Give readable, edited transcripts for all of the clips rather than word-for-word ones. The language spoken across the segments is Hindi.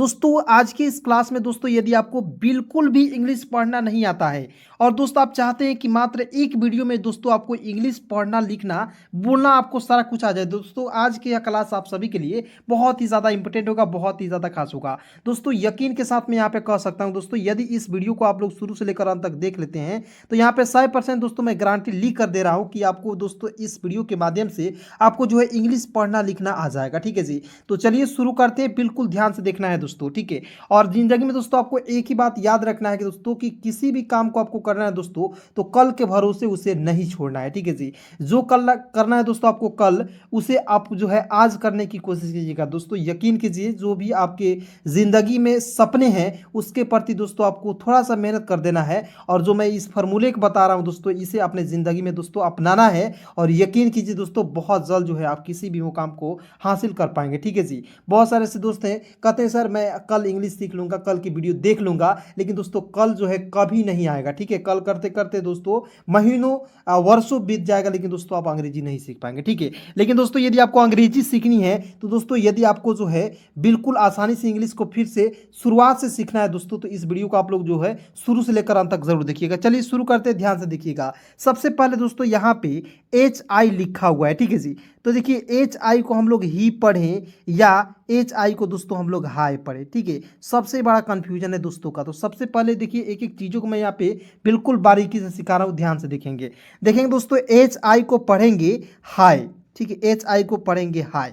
दोस्तों आज की इस क्लास में दोस्तों यदि आपको बिल्कुल भी इंग्लिश पढ़ना नहीं आता है और दोस्तों आप चाहते हैं कि मात्र एक वीडियो में दोस्तों आपको इंग्लिश पढ़ना लिखना बोलना आपको सारा कुछ आ जाए, दोस्तों आज की यह क्लास आप सभी के लिए बहुत ही ज़्यादा इंपॉर्टेंट होगा, बहुत ही ज़्यादा खास होगा। दोस्तों यकीन के साथ मैं यहाँ पे कह सकता हूँ दोस्तों, यदि इस वीडियो को आप लोग शुरू से लेकर अंत तक देख लेते हैं तो यहाँ पे 100% दोस्तों मैं गारंटी लिख कर दे रहा हूँ कि आपको दोस्तों इस वीडियो के माध्यम से आपको जो है इंग्लिश पढ़ना लिखना आ जाएगा। ठीक है जी, तो चलिए शुरू करते हैं। बिल्कुल ध्यान से देखना है दोस्तों, ठीक है। और जिंदगी में दोस्तों आपको एक ही बात याद रखना है कि दोस्तों कि किसी भी काम को आपको करना है दोस्तों तो कल के भरोसे उसे नहीं छोड़ना है। ठीक है जी, जो कल करना है दोस्तों आपको कल, उसे आप जो है आज करने की कोशिश कीजिएगा। दोस्तों यकीन कीजिए जो भी आपके ज़िंदगी में सपने हैं उसके प्रति दोस्तों आपको थोड़ा सा मेहनत कर देना है। और जो मैं इस फार्मूले को बता रहा हूं दोस्तों, इसे अपने ज़िंदगी में दोस्तों अपनाना है और यकीन कीजिए दोस्तों बहुत जल्द जो है आप किसी भी वो काम को हासिल कर पाएंगे। ठीक है जी, बहुत सारे ऐसे दोस्त हैं कहते हैं सर मैं कल इंग्लिश सीख लूँगा, कल की वीडियो देख लूँगा, लेकिन दोस्तों कल जो है कभी नहीं आएगा। ठीक है, कल करते करते दोस्तों महीनों वर्षों बीत जाएगा, लेकिन दोस्तों आप अंग्रेजी नहीं सीख पाएंगे। ठीक है, लेकिन दोस्तों यदि आपको अंग्रेजी सीखनी है तो दोस्तों यदि आपको जो है बिल्कुल आसानी से इंग्लिश को फिर से शुरुआत से सीखना है दोस्तों, तो इस वीडियो को आप लोग जो है शुरू से लेकर अंत तक जरूर देखिएगा। चलिए शुरू करते हैं, ध्यान से देखिएगा। सबसे पहले दोस्तों यहाँ पे HI लिखा हुआ है। ठीक है जी, तो देखिए HI को हम लोग ही पढ़ें या HI को दोस्तों हम लोग हाई पढ़ें, ठीक है, सबसे बड़ा कंफ्यूजन है दोस्तों का। तो सबसे पहले देखिए एक एक चीज़ों को मैं यहाँ पे बिल्कुल बारीकी से सिखा रहा हूँ, ध्यान से देखेंगे। देखेंगे दोस्तों HI को पढ़ेंगे हाई, ठीक है, HI को पढ़ेंगे हाई,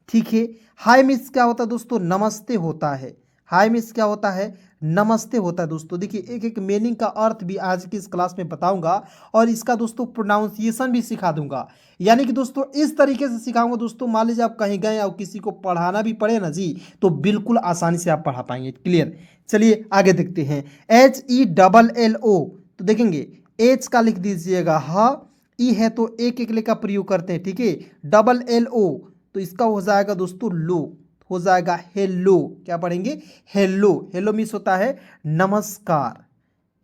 ठीक है। हाई मीन्स क्या होता है दोस्तों, नमस्ते होता है। हाई मीन्स क्या होता है, नमस्ते होता है दोस्तों। देखिए एक एक मीनिंग का अर्थ भी आज की इस क्लास में बताऊंगा और इसका दोस्तों प्रोनाउंसिएशन भी सिखा दूंगा। यानी कि दोस्तों इस तरीके से सिखाऊंगा दोस्तों, मान लीजिए आप कहीं गए और किसी को पढ़ाना भी पड़े ना जी, तो बिल्कुल आसानी से आप पढ़ा पाएंगे। क्लियर, चलिए आगे देखते हैं। HELLO, तो देखेंगे एच का लिख दीजिएगा ह, ई है तो एक एक लेकर प्रयोग करते हैं, ठीक है। LLO तो इसका हो जाएगा दोस्तों लो, हो जाएगा हेलो। क्या पढ़ेंगे, हेलो। हेलो मीन्स होता है नमस्कार।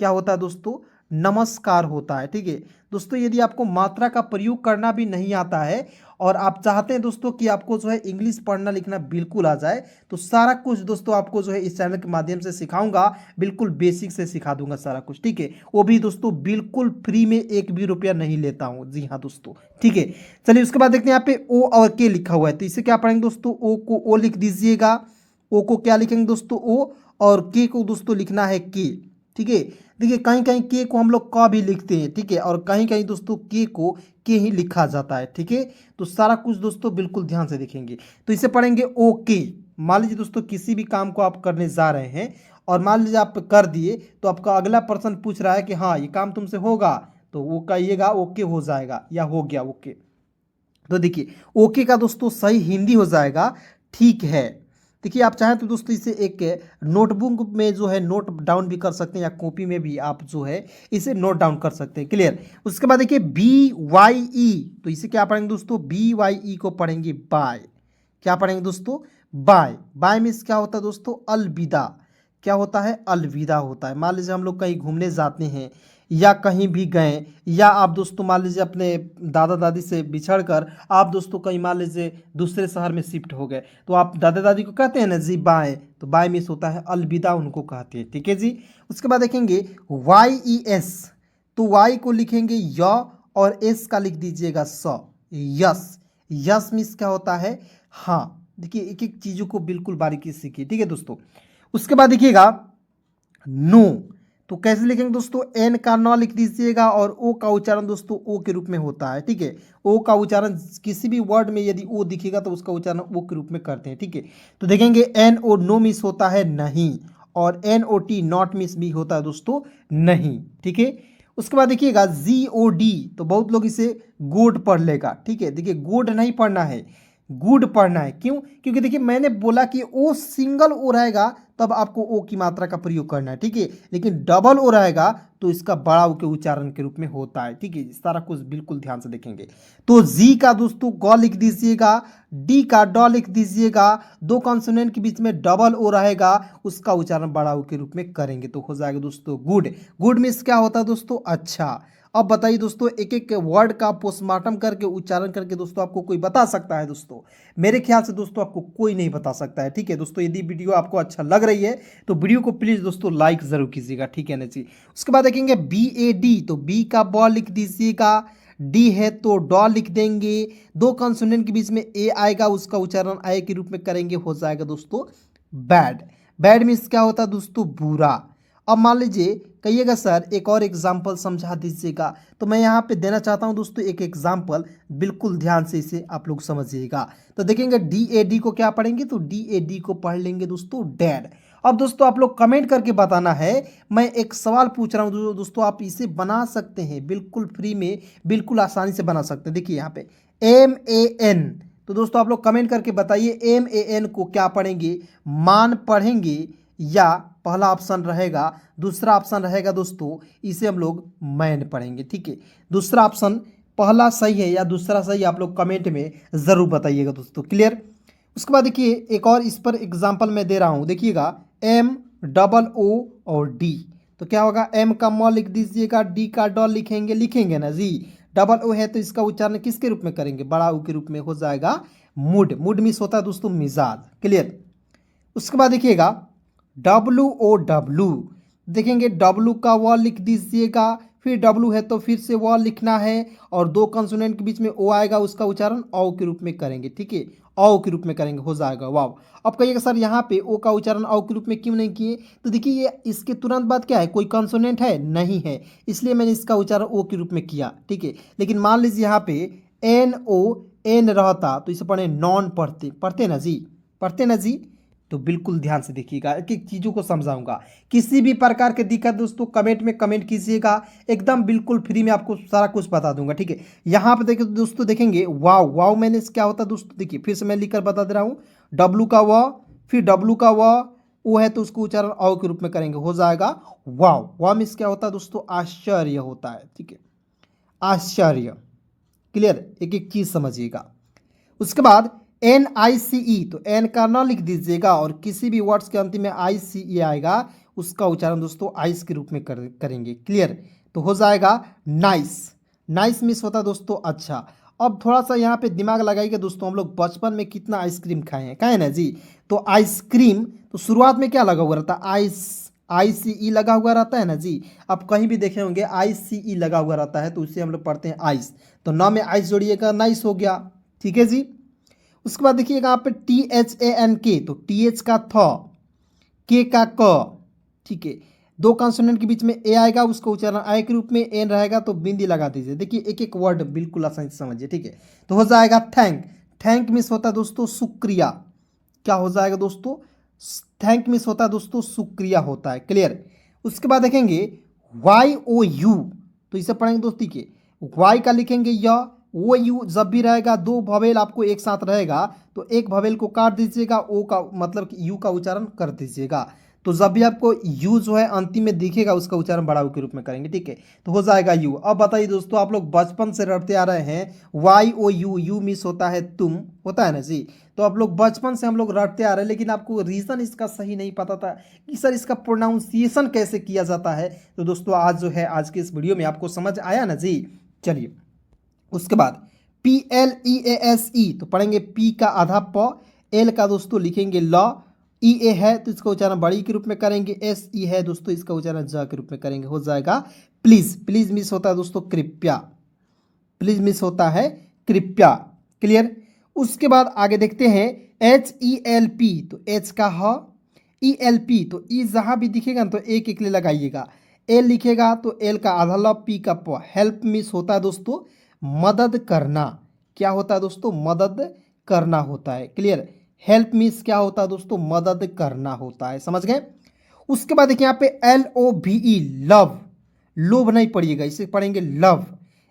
क्या होता है दोस्तों, नमस्कार होता है। ठीक है दोस्तों, यदि आपको मात्रा का प्रयोग करना भी नहीं आता है और आप चाहते हैं दोस्तों कि आपको जो है इंग्लिश पढ़ना लिखना बिल्कुल आ जाए, तो सारा कुछ दोस्तों आपको जो है इस चैनल के माध्यम से सिखाऊंगा, बिल्कुल बेसिक से सिखा दूंगा सारा कुछ। ठीक है, वो भी दोस्तों बिल्कुल फ्री में, एक भी रुपया नहीं लेता हूँ। जी हाँ दोस्तों, ठीक है। चलिए उसके बाद देखते हैं यहाँ पे O और K लिखा हुआ है, तो इसे क्या पढ़ेंगे दोस्तों, O को O लिख दीजिएगा। O को क्या लिखेंगे दोस्तों, O, और K को दोस्तों लिखना है K। ठीक है, देखिए कहीं कहीं के को हम लोग का भी लिखते हैं, ठीक है, और कहीं कहीं दोस्तों के ही लिखा जाता है। ठीक है, तो सारा कुछ दोस्तों बिल्कुल ध्यान से देखेंगे। तो इसे पढ़ेंगे ओके। मान लीजिए दोस्तों किसी भी काम को आप करने जा रहे हैं और मान लीजिए आप कर दिए, तो आपका अगला पर्सन पूछ रहा है कि हाँ ये काम तुमसे होगा, तो वो कहिएगा ओके हो जाएगा या हो गया ओके। तो देखिए ओके का दोस्तों सही हिंदी हो जाएगा ठीक है। देखिए आप चाहें तो दोस्तों इसे एक नोटबुक में जो है नोट डाउन भी कर सकते हैं या कॉपी में भी आप जो है इसे नोट डाउन कर सकते हैं। क्लियर, उसके बाद देखिए BYE, तो इसे क्या पढ़ेंगे दोस्तों, BYE को पढ़ेंगे बाय। क्या पढ़ेंगे दोस्तों, बाय। बाय मीन्स क्या होता है दोस्तों, अलविदा। क्या होता है, अलविदा होता है। मान लीजिए हम लोग कहीं घूमने जाते हैं या कहीं भी गए, या आप दोस्तों मान लीजिए अपने दादा दादी से बिछड़ कर आप दोस्तों कहीं मान लीजिए दूसरे शहर में शिफ्ट हो गए, तो आप दादा दादी को कहते हैं ना जी बाय, तो बाय मिस होता है अलविदा, उनको कहते हैं। ठीक है जी, उसके बाद देखेंगे YES, तो Y को लिखेंगे य और S का लिख दीजिएगा स, यस। यस मिस क्या होता है, हाँ। देखिए एक एक चीज़ों को बिल्कुल बारीकी से सीखिए। ठीक है दोस्तों, उसके बाद देखिएगा नो, तो कैसे लिखेंगे दोस्तों, एन का नौ लिख दीजिएगा और ओ का उच्चारण दोस्तों ओ के रूप में होता है। ठीक है, ओ का उच्चारण किसी भी वर्ड में यदि ओ दिखेगा तो उसका उच्चारण ओ के रूप में करते हैं। ठीक है, तो देखेंगे NO नो मिस होता है नहीं, और NOT नॉट मिस भी होता है दोस्तों नहीं। ठीक है, उसके बाद देखिएगा GOD, तो बहुत लोग इसे गुड पढ़ लेगा। ठीक है, देखिए गुड नहीं पढ़ना है, गुड पढ़ना है। क्यों, क्योंकि देखिए मैंने बोला कि ओ सिंगल ओ रहेगा तब आपको ओ की मात्रा का प्रयोग करना है। ठीक है, लेकिन डबल ओ रहेगा तो इसका बड़ा ओ के उच्चारण के रूप में होता है। ठीक है, सारा कुछ बिल्कुल ध्यान से देखेंगे। तो जी का दोस्तों ग लिख दीजिएगा, डी का ड लिख दीजिएगा, दो कॉन्सोनेंट के बीच में डबल ओ रहेगा, उसका उच्चारण बड़ा ओ के रूप में करेंगे तो हो जाएगा दोस्तों गुड। गुड मीन्स क्या होता है दोस्तों, अच्छा। अब बताइए दोस्तों, एक एक वर्ड का पोस्टमार्टम करके उच्चारण करके दोस्तों आपको कोई बता सकता है दोस्तों? मेरे ख्याल से दोस्तों आपको कोई नहीं बता सकता है। ठीक है दोस्तों, यदि वीडियो आपको अच्छा लग रही है तो वीडियो को प्लीज़ दोस्तों लाइक ज़रूर कीजिएगा। ठीक है ना जी। उसके बाद देखेंगे BAD, तो बी का बॉ लिख दीजिएगा, डी है तो डॉ लिख देंगे, दो कंसोनेंट के बीच में ए आएगा, उसका उच्चारण आए के रूप में करेंगे, हो जाएगा दोस्तों बैड। बैड मीन्स क्या होता है दोस्तों? बुरा। अब मान लीजिए कहिएगा सर एक और एग्जाम्पल समझा दीजिएगा, तो मैं यहाँ पे देना चाहता हूँ दोस्तों एक एग्जाम्पल, बिल्कुल ध्यान से इसे आप लोग समझिएगा। तो देखेंगे DAD को क्या पढ़ेंगे? तो DAD को पढ़ लेंगे दोस्तों डैड। अब दोस्तों आप लोग कमेंट करके बताना है, मैं एक सवाल पूछ रहा हूँ दोस्तों, आप इसे बना सकते हैं बिल्कुल फ्री में, बिल्कुल आसानी से बना सकते हैं। देखिए यहाँ पे MAN, तो दोस्तों आप लोग कमेंट करके बताइए MAN को क्या पढ़ेंगे? मान पढ़ेंगे या पहला ऑप्शन रहेगा, दूसरा ऑप्शन रहेगा दोस्तों इसे हम लोग मैन पढ़ेंगे। ठीक है, दूसरा ऑप्शन पहला सही है या दूसरा सही, आप लोग कमेंट में ज़रूर बताइएगा दोस्तों। क्लियर? उसके बाद देखिए एक और इस पर एग्जांपल मैं दे रहा हूँ, देखिएगा MOO और D, तो क्या होगा? M का म लिख दीजिएगा, D का डॉ लिखेंगे ना जी। डबल ओ है तो इसका उच्चारण किसके रूप में करेंगे? बड़ा ऊ के रूप में, हो जाएगा मूड। मूड मिस होता है दोस्तों मिजाज। क्लियर? उसके बाद देखिएगा WOW, देखेंगे W का व लिख दीजिएगा, फिर W है तो फिर से व लिखना है, और दो कंसोनेंट के बीच में ओ आएगा, उसका उच्चारण औ के रूप में करेंगे। ठीक है, औ के रूप में करेंगे, हो जाएगा वाव। अब कहिएगा सर यहाँ पे ओ का उच्चारण औ के रूप में क्यों नहीं किए? तो देखिए ये इसके तुरंत बाद क्या है, कोई कंसोनेंट है नहीं है, इसलिए मैंने इसका उच्चारण ओ के रूप में किया। ठीक है, लेकिन मान लीजिए यहाँ पे NON रहता तो इसे पढ़े नॉन पढ़ते, पढ़ते ना जी, पढ़ते ना जी। तो बिल्कुल ध्यान से देखिएगा, एक एक चीज़ों को समझाऊंगा। किसी भी प्रकार की दिक्कत दोस्तों कमेंट में कमेंट कीजिएगा, एकदम बिल्कुल फ्री में आपको सारा कुछ बता दूंगा। ठीक है, यहाँ पे देखिए दोस्तों, देखेंगे वाव। वाव मैंने क्या होता है दोस्तों? देखिए फिर से मैं लिखकर बता दे रहा हूँ, W का व, फिर W का व, वो है तो उसको उच्चारण औ के रूप में करेंगे, हो जाएगा वाव। वाव मीन्स क्या होता है दोस्तों? आश्चर्य होता है। ठीक है, आश्चर्य। क्लियर? एक एक चीज़ समझिएगा। उसके बाद NICE, तो एन का ना लिख दीजिएगा, और किसी भी वर्ड्स के अंतिम में ICE आएगा, उसका उच्चारण दोस्तों आइस के रूप में करेंगे। क्लियर? तो हो जाएगा नाइस। नाइस मिस होता है दोस्तों अच्छा। अब थोड़ा सा यहाँ पे दिमाग लगाइएगा दोस्तों, हम लोग बचपन में कितना आइसक्रीम खाए हैं, खाए ना जी? तो आइसक्रीम तो शुरुआत में क्या लगा हुआ रहता? ICE लगा हुआ रहता है ना जी। आप कहीं भी देखे होंगे ICE लगा हुआ रहता है, तो उसे हम लोग पढ़ते हैं आइस, तो ना में आइस जोड़िएगा, नाइस हो गया। ठीक है जी। उसके बाद देखिएगा यहाँ पे THANK, तो TH का थ, के का क। ठीक है, दो कंसोनेंट के बीच में ए आएगा, उसका उच्चारण आय के रूप में, एन रहेगा तो बिंदी लगा दीजिए। देखिए एक एक वर्ड बिल्कुल आसानी से समझिए। ठीक है, तो हो जाएगा थैंक। थैंक मिस होता है दोस्तों शुक्रिया। क्या हो जाएगा दोस्तों? थैंक मिस होता है दोस्तों शुक्रिया होता है। क्लियर? उसके बाद देखेंगे YOU, तो इसे पढ़ेंगे दोस्ती के, वाई का लिखेंगे य, वो यू जब भी रहेगा दो भवेल आपको एक साथ रहेगा, तो एक भवेल को काट दीजिएगा, ओ का मतलब कि यू का उच्चारण कर दीजिएगा। तो जब भी आपको यू जो है अंतिम में दिखेगा, उसका उच्चारण बड़ा यू के रूप में करेंगे। ठीक है, तो हो जाएगा यू। अब बताइए दोस्तों, आप लोग बचपन से रटते आ रहे हैं YOU, यू मिस होता है तुम, होता है ना जी। तो आप लोग बचपन से हम लोग रटते आ रहे हैं, लेकिन आपको रीज़न इसका सही नहीं पता था कि सर इसका प्रोनाउंसिएशन कैसे किया जाता है। तो दोस्तों आज जो है, आज के इस वीडियो में आपको समझ आया ना जी। चलिए, उसके बाद PLEASE, तो पढ़ेंगे पी का आधा प, एल का दोस्तों लिखेंगे ल, EA है तो इसका उच्चारण बड़ी के रूप में करेंगे, SE है दोस्तों इसका उच्चारण ज के रूप में करेंगे, हो जाएगा प्लीज। प्लीज मिस होता है दोस्तों कृपया, प्लीज मिस होता है कृपया। क्लियर? उसके बाद आगे देखते हैं HELP, तो H का ह, ELP, तो ई जहाँ भी दिखेगा ना तो एक एक ले लगाइएगा, एल लिखेगा तो एल का आधा ल, पी का प। हेल्प मिस होता है दोस्तों मदद करना। क्या होता है दोस्तों? मदद करना होता है। क्लियर? हेल्प मीन्स क्या होता है दोस्तों? मदद करना होता है। समझ गए? उसके बाद देखिए यहाँ पे LOVE, लव। लोभ नहीं पढ़िएगा, इसे पढ़ेंगे लव।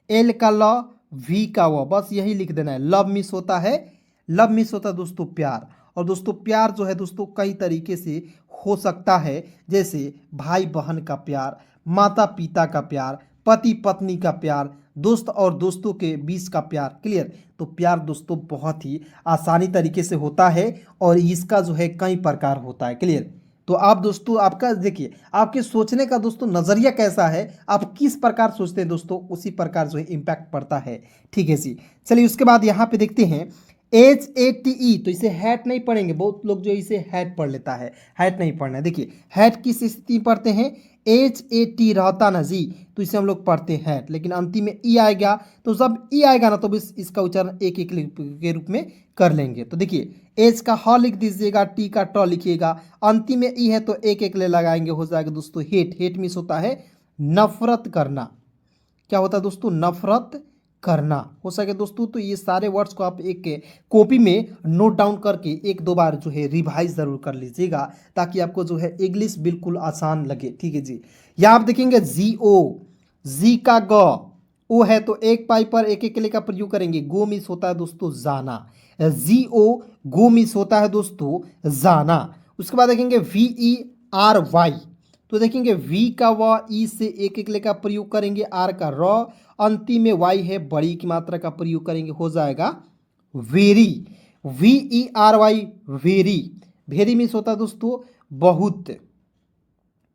एल का ल, वी का व, बस यही लिख देना है। लव मिस होता है, लव मिस होता है दोस्तों प्यार। और दोस्तों प्यार जो है दोस्तों कई तरीके से हो सकता है, जैसे भाई बहन का प्यार, माता पिता का प्यार, पति पत्नी का प्यार, दोस्त और दोस्तों के बीच का प्यार। क्लियर? तो प्यार दोस्तों बहुत ही आसानी तरीके से होता है, और इसका जो है कई प्रकार होता है। क्लियर? तो आप दोस्तों आपका देखिए आपके सोचने का दोस्तों नज़रिया कैसा है, आप किस प्रकार सोचते हैं दोस्तों, उसी प्रकार जो है इम्पैक्ट पड़ता है। ठीक है जी। चलिए उसके बाद यहाँ पे देखते हैं HATE, तो इसे हैट नहीं पढ़ेंगे, बहुत लोग जो इसे हैट पढ़ लेता है, हैट नहीं पढ़ना है। देखिए हैट किस स्थिति में पढ़ते हैं, HAT रहता ना जी, तो इसे हम लोग पढ़ते हैं हैट, लेकिन अंतिम में ई आएगा, तो जब ई आएगा ना तो बस इसका उच्चारण एक एक के रूप में कर लेंगे। तो देखिए एच का ह लिख दीजिएगा, टी का ट लिखिएगा, अंतिम में ई है तो एक एक ले लगाएंगे, हो जाएगा दोस्तों हेट। हेट मीन्स होता है नफरत करना। क्या होता है दोस्तों, नफरत करना। हो सके दोस्तों तो ये सारे वर्ड्स को आप एक कॉपी में नोट डाउन करके एक दो बार जो है रिवाइज जरूर कर लीजिएगा, ताकि आपको जो है इंग्लिश बिल्कुल आसान लगे। ठीक है जी। यहाँ आप देखेंगे जी ओ, जी का ग, ओ है तो एक पाई पर एक एक के लिए का प्रयोग करेंगे। गो मिस होता है दोस्तों जाना, जी ओ गो मिस होता है दोस्तों जाना। उसके बाद देखेंगे VERY, तो देखेंगे वी का व, ई से एक एक लेकर प्रयोग करेंगे, आर का र, अंतिम में वाई है बड़ी की मात्रा का प्रयोग करेंगे, हो जाएगा very. VERY very. Very means होता है दोस्तों बहुत।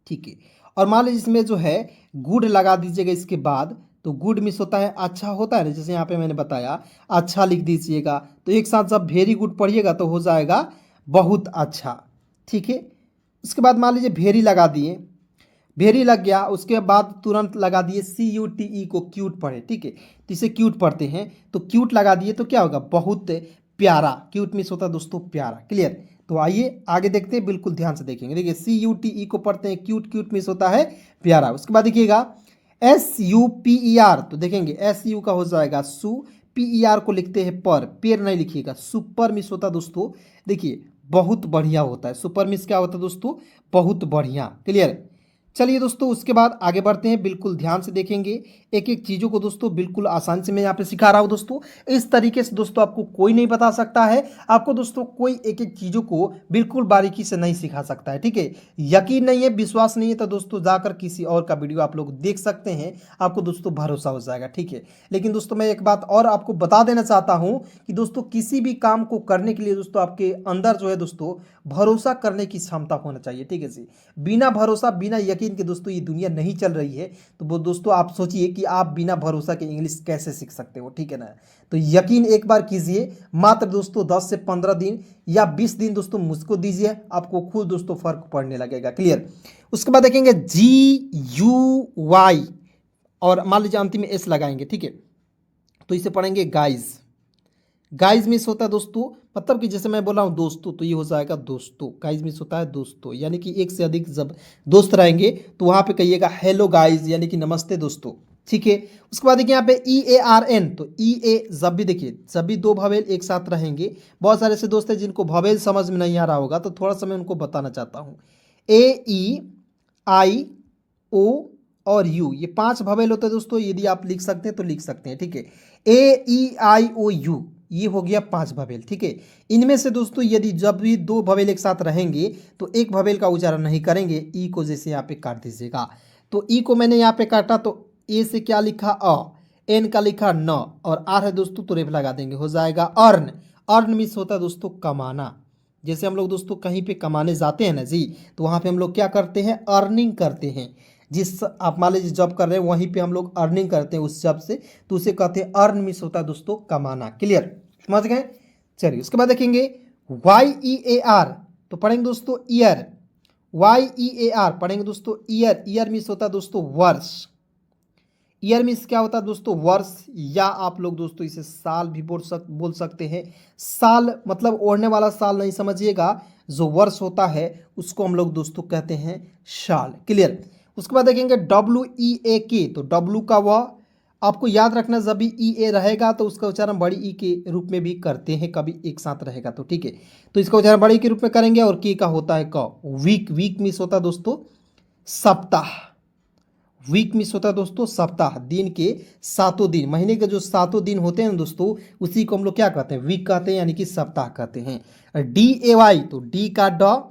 ठीक है। और मान लीजिए इसमें जो है गुड लगा दीजिएगा इसके बाद, तो गुड मीन्स होता है अच्छा होता है ना, जैसे यहाँ पे मैंने बताया अच्छा लिख दीजिएगा, तो एक साथ जब वेरी गुड पढ़िएगा तो हो जाएगा बहुत अच्छा। ठीक है। उसके बाद मान लीजिए वेरी लगा दिए, वेरी लग गया, उसके बाद तुरंत लगा दिए CUTE को, क्यूट पढ़े। ठीक है, तो इसे क्यूट पढ़ते हैं, तो क्यूट लगा दिए तो क्या होगा, बहुत प्यारा। क्यूट मीन्स होता है दोस्तों प्यारा। क्लियर। तो आइए आगे देखते हैं, बिल्कुल ध्यान से देखेंगे। देखिए CUTE को पढ़ते हैं क्यूट, क्यूट मीन्स होता है प्यारा। उसके बाद देखिएगा SUPER, तो देखेंगे SU का हो जाएगा सु, PER को लिखते हैं पर, पेर नहीं लिखिएगा, सुपर मीन्स होता है दोस्तों देखिए बहुत बढ़िया होता है। सुपर मीन्स क्या होता है दोस्तों, बहुत बढ़िया। क्लियर। चलिए दोस्तों उसके बाद आगे बढ़ते हैं, बिल्कुल ध्यान से देखेंगे एक एक चीज़ों को दोस्तों, बिल्कुल आसान से मैं यहाँ पे सिखा रहा हूँ दोस्तों। इस तरीके से दोस्तों आपको कोई नहीं बता सकता है, आपको दोस्तों कोई एक एक चीज़ों को बिल्कुल बारीकी से नहीं सिखा सकता है। ठीक है। यकीन नहीं है, विश्वास नहीं है तो दोस्तों जाकर किसी और का वीडियो आप लोग देख सकते हैं, आपको दोस्तों भरोसा हो जाएगा। ठीक है। लेकिन दोस्तों मैं एक बात और आपको बता देना चाहता हूँ कि दोस्तों किसी भी काम को करने के लिए दोस्तों आपके अंदर जो है दोस्तों भरोसा करने की क्षमता होना चाहिए। ठीक है जी। बिना भरोसा बिना यकीन के दोस्तों ये दुनिया नहीं चल रही है। तो वो दोस्तों आप सोचिए कि आप बिना भरोसा के इंग्लिश कैसे सीख सकते हो। ठीक है ना। तो यकीन एक बार कीजिए, मात्र दोस्तों 10 से 15 दिन या 20 दिन दोस्तों मुझको दीजिए, आपको खुद दोस्तों फर्क पड़ने लगेगा। क्लियर। उसके बाद देखेंगे GUY, और मान लीजिए अंतिम में एस लगाएंगे। ठीक है। तो इसे पढ़ेंगे गाइज। गाइज मीन्स होता है दोस्तों, मतलब कि जैसे मैं बोला हूँ दोस्तों, तो ये हो जाएगा दोस्तों। गाइज मीन्स होता है दोस्तों, यानी कि एक से अधिक जब दोस्त रहेंगे तो वहाँ पे कहिएगा हेलो गाइज, यानी कि नमस्ते दोस्तों। ठीक है। उसके बाद देखिए यहाँ पे EARN, तो EA जब भी देखिए जब भी दो भवेल एक साथ रहेंगे, बहुत सारे ऐसे दोस्त हैं जिनको भवेल समझ में नहीं आ रहा होगा, तो थोड़ा सा मैं उनको बताना चाहता हूँ। AEIO और यू, ये 5 भवेल होते हैं दोस्तों, यदि आप लिख सकते हैं तो लिख सकते हैं। ठीक है। AEIOU, ये हो गया 5 भवेल। ठीक है। इनमें से दोस्तों यदि जब भी 2 भवेल एक साथ रहेंगे तो एक भवेल का उच्चारण नहीं करेंगे, ई को जैसे यहाँ पे काट दीजिएगा। तो ई को मैंने यहाँ पे काटा, तो ए से क्या लिखा अ, एन का लिखा न, और आर है दोस्तों तो रेफ लगा देंगे, हो जाएगा अर्न। अर्न मीन्स होता है दोस्तों कमाना। जैसे हम लोग दोस्तों कहीं पे कमाने जाते हैं ना जी, तो वहाँ पे हम लोग क्या करते हैं, अर्निंग करते हैं। जिस आप मान लीजिए जॉब कर रहे हैं वहीं पे हम लोग अर्निंग करते हैं उस जॉब से, तो उसे कहते हैं अर्न मीन्स होता है दोस्तों कमाना। क्लियर, समझ गए। चलिए उसके बाद देखेंगे YEAR, तो पढ़ेंगे दोस्तों ईयर। YEAR पढ़ेंगे दोस्तों ईयर। ईयर मीन्स होता है दोस्तों वर्ष। ईयर मीन्स क्या होता है दोस्तों, वर्ष, या आप लोग दोस्तों इसे साल भी बोल सकते हैं। साल मतलब ओढ़ने वाला साल नहीं समझिएगा, जो वर्ष होता है उसको हम लोग दोस्तों कहते हैं साल। क्लियर। उसके बाद देखेंगे WEAK, तो डब्लू का वह, आपको याद रखना जब भी EA रहेगा तो उसका उच्चारण बड़ी ई के रूप में भी करते हैं, कभी एक साथ रहेगा तो। ठीक है। तो इसका उच्चारण बड़ी के रूप में करेंगे, और के का होता है क। वीक, वीक मीन्स होता है दोस्तों सप्ताह। वीक मीन्स होता है दोस्तों सप्ताह। दिन के 7 दिन, महीने के जो 7 दिन होते हैं दोस्तों, उसी को हम लोग क्या कहते हैं, वीक कहते हैं, यानी कि सप्ताह कहते हैं। DAY, तो डी का ड,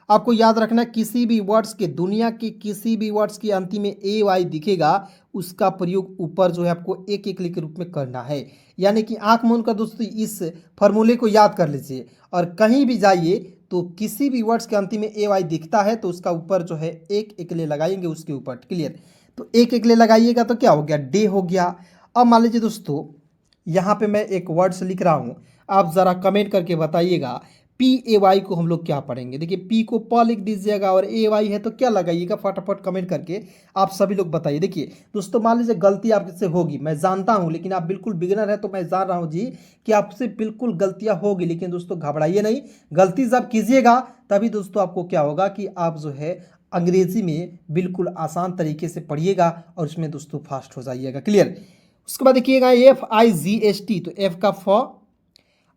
आपको याद रखना किसी भी वर्ड्स के, दुनिया के किसी भी वर्ड्स के अंतिम में AY दिखेगा, उसका प्रयोग ऊपर जो है आपको एक एक के रूप में करना है। यानी कि आंख मूंद कर दोस्तों इस फॉर्मूले को याद कर लीजिए, और कहीं भी जाइए तो किसी भी वर्ड्स के अंतिम में ए वाई दिखता है तो उसका ऊपर जो है एक एकले लगाएंगे उसके ऊपर। क्लियर? तो एक एकले लगाइएगा तो क्या हो गया, डे हो गया। अब मान लीजिए दोस्तों यहाँ पे मैं एक वर्ड्स लिख रहा हूँ, आप ज़रा कमेंट करके बताइएगा पी ए वाई को हम लोग क्या पढ़ेंगे। देखिए पी को प लिख दीजिएगा और ए वाई है तो क्या लगाइएगा, फटाफट कमेंट करके आप सभी लोग बताइए। देखिए दोस्तों मान लीजिए गलती आपसे होगी, मैं जानता हूं, लेकिन आप बिल्कुल बिगिनर है तो मैं जान रहा हूं जी कि आपसे बिल्कुल गलतियां होगी, लेकिन दोस्तों घबराइए नहीं। गलती जब कीजिएगा तभी दोस्तों आपको क्या होगा कि आप जो है अंग्रेजी में बिल्कुल आसान तरीके से पढ़िएगा और उसमें दोस्तों फास्ट हो जाइएगा। क्लियर? उसके बाद देखिएगा FIGHT, तो एफ का फ,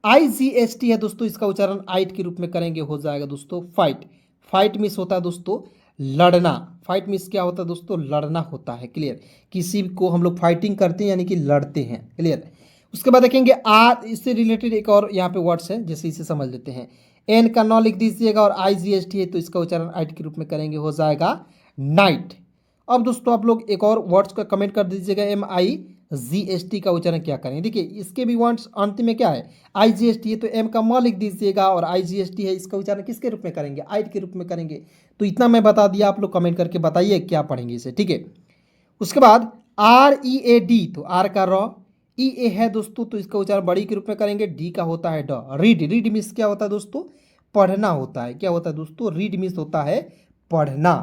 IGHT है दोस्तों, इसका उच्चारण आइट के रूप में करेंगे, हो जाएगा दोस्तों फाइट। फाइट मीन्स होता है दोस्तों लड़ना। फाइट मीन्स क्या होता है दोस्तों, लड़ना होता है। क्लियर? किसी को हम लोग फाइटिंग करते हैं यानी कि लड़ते हैं। क्लियर? उसके बाद देखेंगे इससे रिलेटेड एक और यहाँ पे वर्ड्स है, जैसे इसे समझ लेते हैं। एन का नौ लिख दीजिएगा और IGHT है तो इसका उच्चारण आइट के रूप में करेंगे, हो जाएगा नाइट। अब दोस्तों आप लोग एक और वर्ड्स का कमेंट कर दीजिएगा, MIGHT का उच्चारण क्या करेंगे। देखिए इसके भी वर्ड्स अंतिम में क्या है, IGHT है तो एम का म लिख दीजिएगा और IGHT है, इसका उच्चारण किसके रूप में करेंगे, आइट के रूप में करेंगे। तो इतना मैं बता दिया, आप लोग कमेंट करके बताइए क्या पढ़ेंगे इसे। ठीक है? उसके बाद READ, तो आर का र, EA है दोस्तों तो इसका उच्चारण बड़ी के रूप में करेंगे, डी का होता है ड। रीड, रीड मीन्स क्या होता है दोस्तों, पढ़ना होता है। क्या होता है दोस्तों, रीड मीन्स होता है पढ़ना।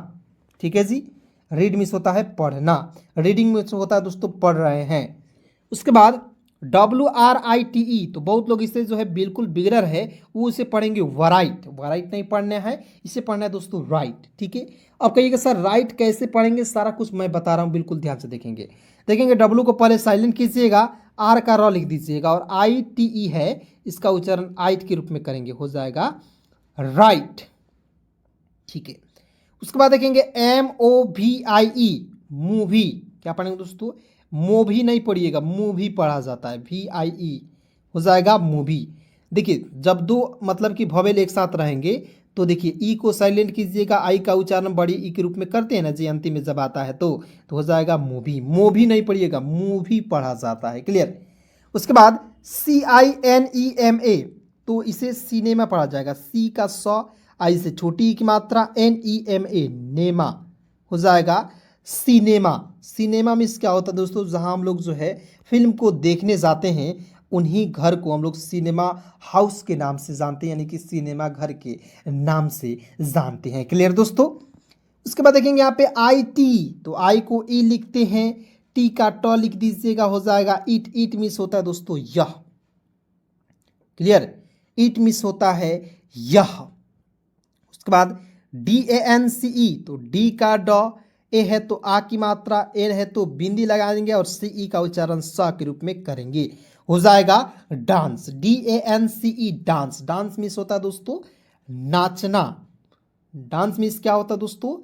ठीक है जी, रीड मीन्स होता है पढ़ना, रीडिंग मीन्स होता है दोस्तों पढ़ रहे हैं। उसके बाद WRITE, तो बहुत लोग इसे जो है बिल्कुल बिगनर है वो इसे पढ़ेंगे वराइट। वराइट नहीं पढ़ना है, इसे पढ़ना है दोस्तों राइट। ठीक है? अब कहिएगा सर राइट कैसे पढ़ेंगे, सारा कुछ मैं बता रहा हूँ, बिल्कुल ध्यान से देखेंगे। देखेंगे W को पहले साइलेंट कीजिएगा, R का र लिख दीजिएगा और ITE है, इसका उच्चारण आइट के रूप में करेंगे, हो जाएगा राइट। ठीक है? उसके बाद देखेंगे MOVIE, मूवी। क्या पढ़ेंगे दोस्तों, मूवी नहीं पढ़िएगा, मूवी पढ़ा जाता है, VIE हो जाएगा मूवी। देखिए जब दो मतलब कि भवेल एक साथ रहेंगे तो देखिए ई को साइलेंट कीजिएगा, आई का उच्चारण बड़ी ई के रूप में करते हैं ना जी अंतिम में जब आता है तो हो जाएगा मूवी। मूवी नहीं पढ़िएगा, मूवी पढ़ा जाता है। क्लियर? उसके बाद CINEMA, तो इसे सिनेमा पढ़ा जाएगा, सी का सौ, आई से छोटी ई की मात्रा, NEMA, नेमा, हो जाएगा सिनेमा। सिनेमा मीन्स क्या होता है दोस्तों, जहां हम लोग जो है फिल्म को देखने जाते हैं उन्हीं घर को हम लोग सिनेमा हाउस के नाम से जानते हैं, यानी कि सिनेमा घर के नाम से जानते हैं। क्लियर दोस्तों? उसके बाद देखेंगे यहाँ पे IT, तो आई को ई लिखते हैं, टी का ट लिख दीजिएगा, हो जाएगा ईट। ईट मीन्स होता है दोस्तों यह। क्लियर? ईट मीन्स होता है यह। उसके बाद DANCE, तो डी का ड, ए है तो आ की मात्रा, ए है तो बिंदी लगा देंगे और CE का उच्चारण स के रूप में करेंगे, हो जाएगा dance. DANCE, dance. Dance means होता है दोस्तों नाचना। डांस मीन्स क्या होता है दोस्तों,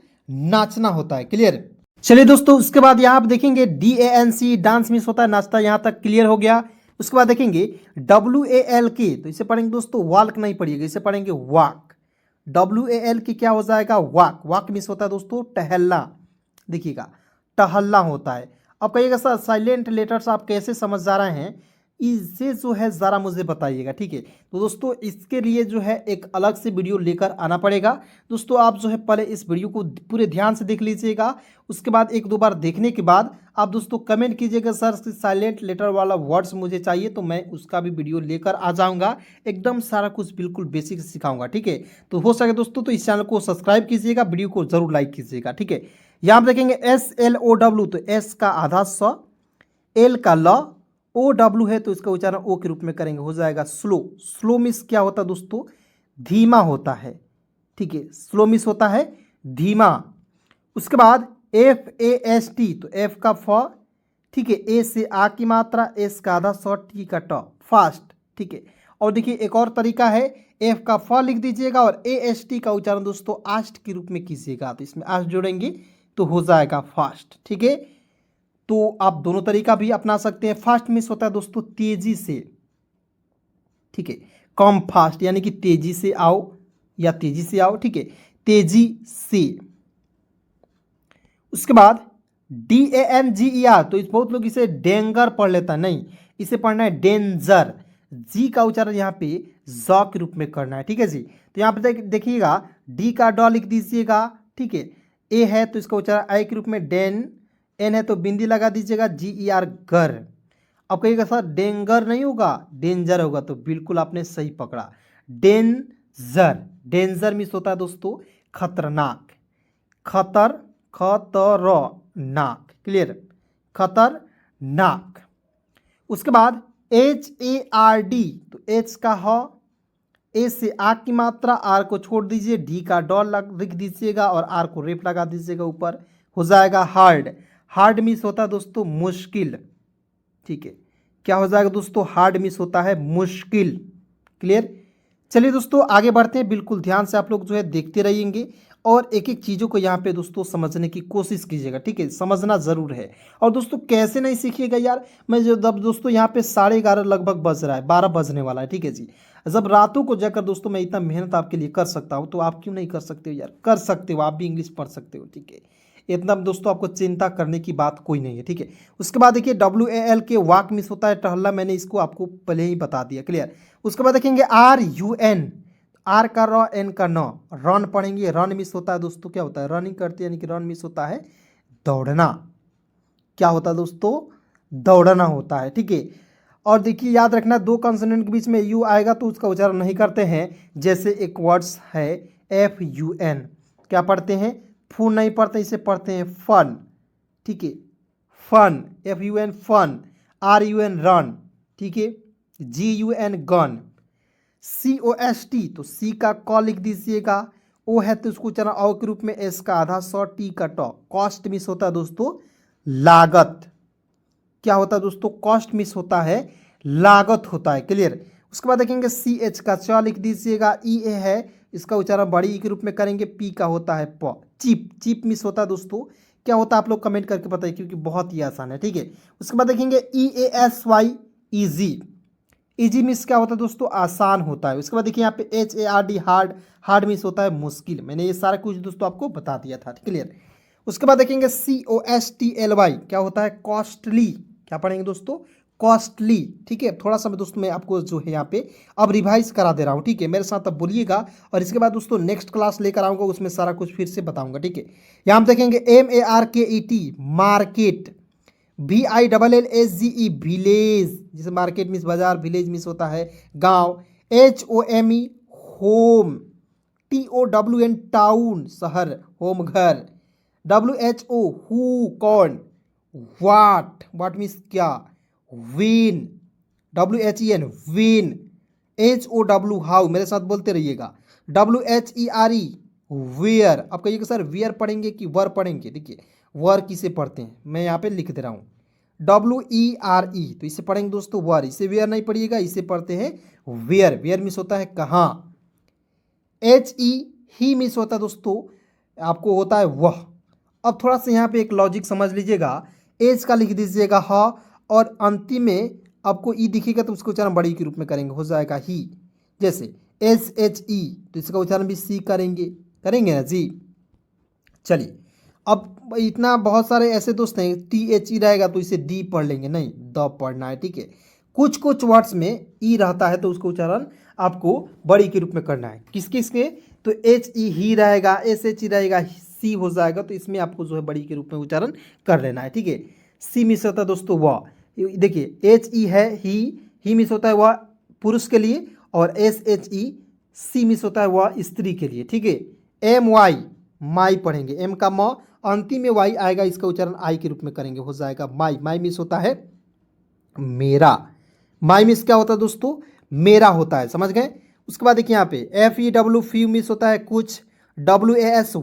नाचना होता है। क्लियर? चलिए दोस्तों उसके बाद यहाँ आप देखेंगे DANCE, डांस मीन्स होता है नाचता, यहाँ तक क्लियर हो गया। उसके बाद देखेंगे WALK, तो इसे पढ़ेंगे दोस्तों वाल्क नहीं पढ़िएगा, इसे पढ़ेंगे वॉक। WALK क्या हो जाएगा, वॉक। वॉक मीन्स होता है दोस्तों टहलना। देखिएगा टहलना होता है। अब कहिएगा सर साइलेंट लेटर्स आप कैसे समझ जा रहे हैं, इसे जो है ज़रा मुझे बताइएगा। ठीक है? तो दोस्तों इसके लिए जो है एक अलग से वीडियो लेकर आना पड़ेगा। दोस्तों आप जो है पहले इस वीडियो को पूरे ध्यान से देख लीजिएगा, उसके बाद एक दो बार देखने के बाद आप दोस्तों कमेंट कीजिएगा सर साइलेंट लेटर वाला वर्ड्स मुझे चाहिए, तो मैं उसका भी वीडियो लेकर आ जाऊँगा, एकदम सारा कुछ बिल्कुल बेसिक सिखाऊँगा। ठीक है? तो हो सके दोस्तों तो इस चैनल को सब्सक्राइब कीजिएगा, वीडियो को ज़रूर लाइक कीजिएगा। ठीक है? यहाँ आप देखेंगे SLOW, तो S का आधा स, L का ल, OW है तो इसका उच्चारण O के रूप में करेंगे, हो जाएगा स्लो। स्लो मीन्स क्या होता है दोस्तों, धीमा होता है। ठीक है? स्लो मीन्स होता है धीमा। उसके बाद FAST, तो F का फ, ठीक है, A से आ की मात्रा, S का आधा स, T का ट, फास्ट। ठीक है? और देखिए एक और तरीका है, F का फ लिख दीजिएगा और AST का उच्चारण दोस्तों आस्ट के रूप में कीजिएगा, तो इसमें आस्ट जोड़ेंगे तो हो जाएगा फास्ट। ठीक है? तो आप दोनों तरीका भी अपना सकते हैं। फास्ट मीन्स होता है दोस्तों तेजी से। ठीक है? कम फास्ट यानी कि तेजी से आओ या तेजी से आओ। ठीक है? तेजी से। उसके बाद DANGER, तो इस बहुत लोग इसे डेंगर पढ़ लेता है, नहीं, इसे पढ़ना है डेंजर। जी का उच्चारण यहाँ पे ज के रूप में करना है, ठीक है जी। तो यहाँ पे देखिएगा डी का ड लिख दीजिएगा, ठीक है। ए है तो इसका उच्चारण आई के रूप में डेन, एन है तो बिंदी लगा दीजिएगा, जी ई आर गर। अब कहिएगा सर डेंगर नहीं होगा, डेंजर होगा, तो बिल्कुल आपने सही पकड़ा। डेंजर, डेंजर मीन्स होता है दोस्तों खतरनाक, खतरनाक, क्लियर, खतरनाक। उसके बाद HARD, तो एच का ह, ए से आ की मात्रा, आर को छोड़ दीजिए, डी का डॉल लिख दीजिएगा और आर को रेप लगा दीजिएगा ऊपर, हो जाएगा हार्ड। हार्ड मीन्स होता है दोस्तों मुश्किल, ठीक है। क्या हो जाएगा दोस्तों, हार्ड मीन्स होता है मुश्किल, क्लियर। चलिए दोस्तों आगे बढ़ते हैं, बिल्कुल ध्यान से आप लोग जो है देखते रहिएंगे और एक एक चीज़ों को यहाँ पे दोस्तों समझने की कोशिश कीजिएगा, ठीक है, समझना ज़रूर है। और दोस्तों कैसे नहीं सीखिएगा यार, मैं जो जब दोस्तों यहाँ पे 11:30 लगभग बज रहा है, 12 बजने वाला है, ठीक है जी। जब रातों को जाकर दोस्तों मैं इतना मेहनत आपके लिए कर सकता हूँ, तो आप क्यों नहीं कर सकते हो यार, कर सकते हो, आप भी इंग्लिश पढ़ सकते हो, ठीक है। इतना दोस्तों आपको चिंता करने की बात कोई नहीं है, ठीक है। उसके बाद देखिए WAL के वाक मिस होता है टहलना, मैंने इसको आपको पहले ही बता दिया, क्लियर। उसके बाद देखेंगे RUN, आर का र, एन का न, रन पढ़ेंगे। रन मिस होता है दोस्तों क्या होता है, रनिंग करते हैं, यानी कि रन मिस होता है दौड़ना। क्या होता है दोस्तों, दौड़ना होता है, ठीक है। और देखिए याद रखना दो कंसोनेंट के बीच में यू आएगा तो उसका उच्चारण नहीं करते हैं, जैसे एक वर्ड्स है FUN, क्या पढ़ते हैं, फून नहीं पढ़ते, इसे पढ़ते हैं फन, ठीक है, fun, FUN fun, RUN run, ठीक है, GUN गन, COST, तो सी का क लिख दीजिएगा, ओ है तो उसको उच्चारण औ के रूप में, एस का आधा सौ, टी का ट। कॉस्ट मिस होता है दोस्तों लागत, क्या होता है दोस्तों, कॉस्ट मिस होता है लागत होता है, क्लियर। उसके बाद देखेंगे CH का च लिख दीजिएगा, EA है इसका उच्चारण बड़ी ई के रूप में करेंगे, पी का होता है प। चिप, चिप मिस होता है दोस्तों, क्या होता है आप लोग कमेंट करके बताइए, क्योंकि बहुत ही आसान है, ठीक है। उसके बाद देखेंगे EASY ईजी, इजी मिस क्या होता है दोस्तों, आसान होता है। उसके बाद देखिए यहाँ पे HARD हार्ड, हार्ड मिस होता है मुश्किल, मैंने ये सारा कुछ दोस्तों आपको बता दिया था, क्लियर। उसके बाद देखेंगे COSTLY क्या होता है, कॉस्टली, क्या पढ़ेंगे दोस्तों, कॉस्टली, ठीक है। थोड़ा सा मैं दोस्तों मैं आपको जो है यहाँ पे अब रिवाइज करा दे रहा हूँ, ठीक है, मेरे साथ अब बोलिएगा, और इसके बाद दोस्तों नेक्स्ट क्लास लेकर आऊँगा, उसमें सारा कुछ फिर से बताऊँगा, ठीक है। यहाँ हम देखेंगे MARKET मार्केट, VILLAGE विलेज, जैसे मार्केट मीन्स बाजार, विलेज मीन्स होता है गांव, HOME होम, TOWN टाउन शहर, होम घर, WHO हु कौन, वाट मीन्स क्या, win, WHEN win, HOW how, मेरे साथ बोलते रहिएगा, WHERE वेयर। अब कहिएगा सर वेयर पढ़ेंगे कि वर पढ़ेंगे, देखिए वर किसे पढ़ते हैं, मैं यहाँ पे लिख दे रहा हूँ WERE, तो इसे पढ़ेंगे दोस्तों वर, इसे वेयर नहीं पढ़िएगा, इसे पढ़ते हैं वेयर, वेयर मिस होता है कहाँ। HE ही मिस होता है दोस्तों, आपको होता है वह। अब थोड़ा सा यहाँ पे एक लॉजिक समझ लीजिएगा, एज का लिख दीजिएगा ह, और अंतिम में आपको ई दिखेगा तो उसका उच्चारण बड़ी के रूप में करेंगे, हो जाएगा ही। जैसे SHE, तो इसका उच्चारण भी सी करेंगे ना जी। चलिए अब इतना बहुत सारे ऐसे दोस्त हैं THE रहेगा तो इसे डी पढ़ लेंगे, नहीं द पढ़ना है, ठीक है। कुछ कुछ वर्ड्स में ई रहता है तो उसका उच्चारण आपको बड़ी के रूप में करना है, किस किस के, तो HE ही रहेगा, SHE रहेगा, सी हो जाएगा, तो इसमें आपको जो है बड़ी के रूप में उच्चारण कर लेना है, ठीक है। सी मिस होता है दोस्तों वह, देखिए HE है ही मिस होता है वह पुरुष के लिए, और SHE सी मिस होता है वह स्त्री के लिए, ठीक है। MY माई पढ़ेंगे, एम का म, अंतिम में वाई आएगा, इसका उच्चारण आई के रूप में करेंगे, हो जाएगा माई। माई मिस होता है मेरा, माई मिस क्या होता है दोस्तों, मेरा होता है, समझ गए। उसके बाद देखिए यहाँ पे FEW फ्यू मिस होता है कुछ, WAS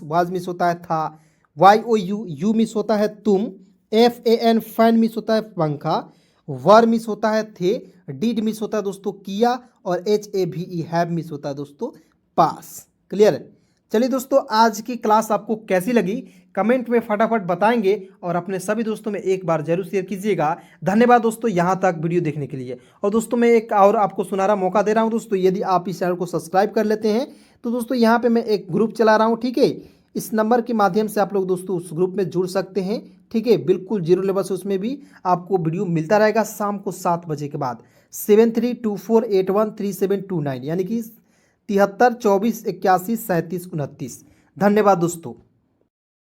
वाज मिस होता है था, YOU यू मिस होता है तुम, FAN फैन मिस होता है पंखा, वर मिस होता है थे, डिड मिस होता है दोस्तों किया, और HAVE हैव मिस होता है दोस्तों पास, क्लियर। चलिए दोस्तों आज की क्लास आपको कैसी लगी कमेंट में फटाफट बताएंगे, और अपने सभी दोस्तों में एक बार जरूर शेयर कीजिएगा। धन्यवाद दोस्तों यहाँ तक वीडियो देखने के लिए। और दोस्तों मैं एक और आपको सुनहरा मौका दे रहा हूँ दोस्तों, यदि आप इस चैनल को सब्सक्राइब कर लेते हैं तो दोस्तों यहाँ पे मैं एक ग्रुप चला रहा हूँ, ठीक है। इस नंबर के माध्यम से आप लोग दोस्तों उस ग्रुप में जुड़ सकते हैं, ठीक है, बिल्कुल जीरो लेवल से उसमें भी आपको वीडियो मिलता रहेगा शाम को 7 बजे के बाद। 7324813729, यानी कि 73 24 81 37 29। धन्यवाद दोस्तों।